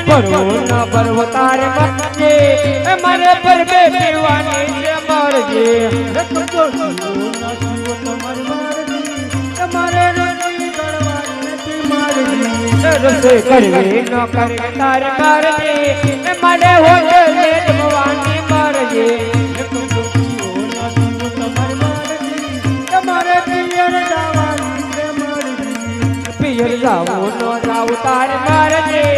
પરવું ન પરવું તારે મરજે મારે પર બે પીવાની છે મરજે તમારે રસોઈ કરવી ન કરવી તારે મરજે મારે હોટલે જમવાની મરજે તમારે પિયર જવાનું પિયર જાવું ન જાવું તારે મરજે